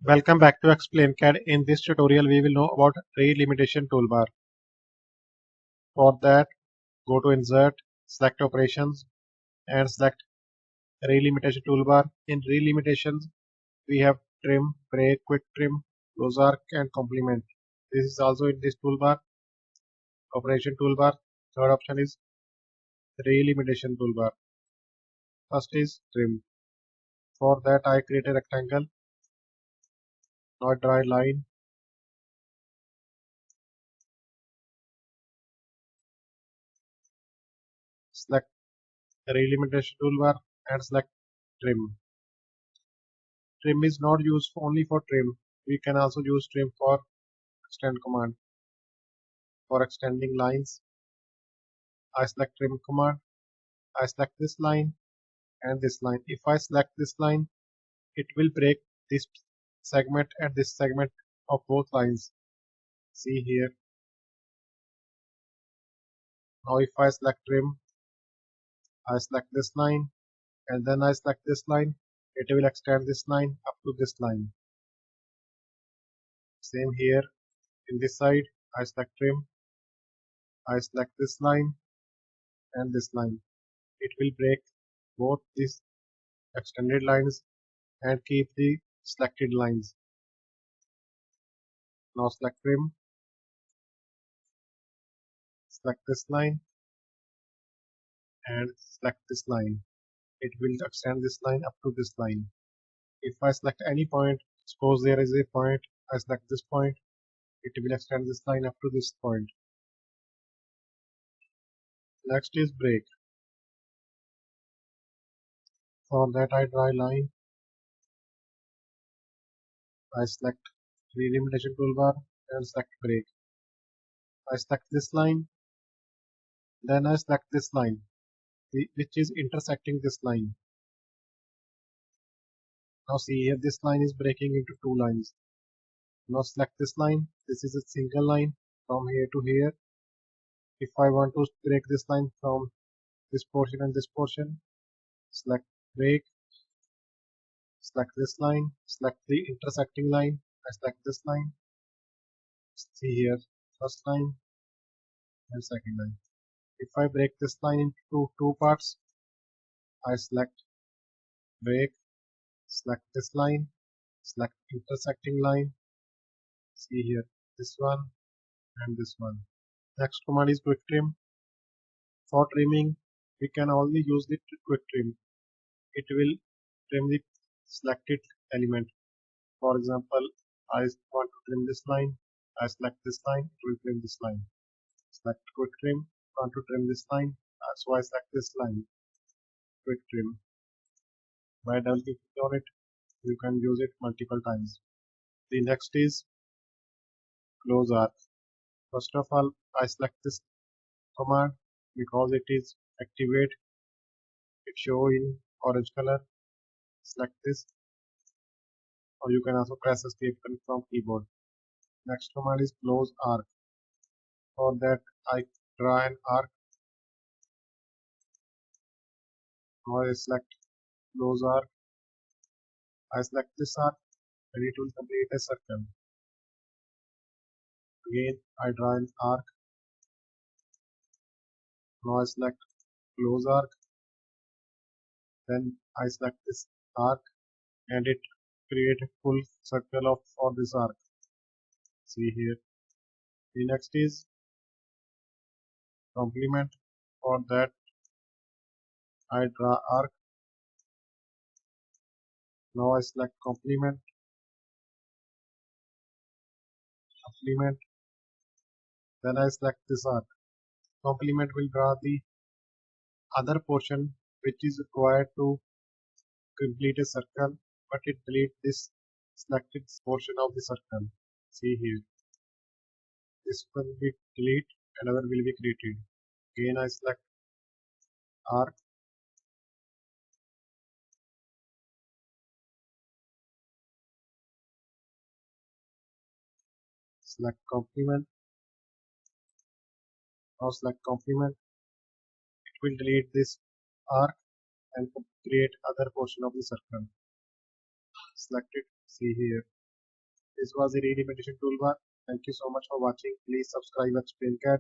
Welcome back to Explain CAD. In this tutorial, we will know about Relimitation toolbar. For that, go to Insert, select Operations, and select Relimitation toolbar. In Relimitations, we have Trim, Break, Quick Trim, Close Arc, and Complement. This is also in this toolbar, Operation toolbar. Third option is Relimitation toolbar. First is Trim. For that, I create a rectangle. Now I draw a line. Select Relimitation toolbar and select Trim. Trim is not used only for trim. We can also use trim for extend command. For extending lines, I select trim command. I select this line and this line. If I select this line, it will break this segment and this segment of both lines. See here. Now if I select trim, I select this line and then I select this line. It will extend this line up to this line. Same here in this side. I select trim. I select this line and this line. It will break both these extended lines and keep the selected lines. Now select trim, select this line and select this line. It will extend this line up to this line. If I select any point, suppose there is a point, I select this point, it will extend this line up to this point. Next is break. For that I draw a line. I select Relimitation toolbar and select break. I select this line, then I select this line, which is intersecting this line. Now see here, this line is breaking into two lines. Now select this line. This is a single line from here to here. If I want to break this line from this portion and this portion, select break, select this line, select the intersecting line. I select this line. See here, first line and second line. If I break this line into two parts, I select break, select this line, select intersecting line. See here, this one and this one. Next command is quick trim. For trimming, we can only use the quick trim. It will trim the selected element. For example, I want to trim this line. I select this line, it will trim this line. Select quick trim, want to trim this line, so I select this line, quick trim. By double clicking on it, you can use it multiple times. The next is close arc. First of all, I select this command because it is activate. It show in orange color. Select this, or you can also press escape from keyboard. Next command is close arc. For that, I draw an arc. Now I select close arc. I select this arc and it will complete a circle. Again, I draw an arc. Now I select close arc. Then I select this arc and it create a full circle of for this arc. See here. The next is complement. For that, I draw arc. Now I select complement. Then I select this arc. Complement will draw the other portion which is required to complete a circle, but it deletes this selected portion of the circle. See here. This will be deleted, another will be created. Again I select arc. Select complement. Now select complement. It will delete this arc and create other portion of the circle. Select it. See here. This was a Relimitation toolbar. Thank you so much for watching. Please subscribe Explain Cat.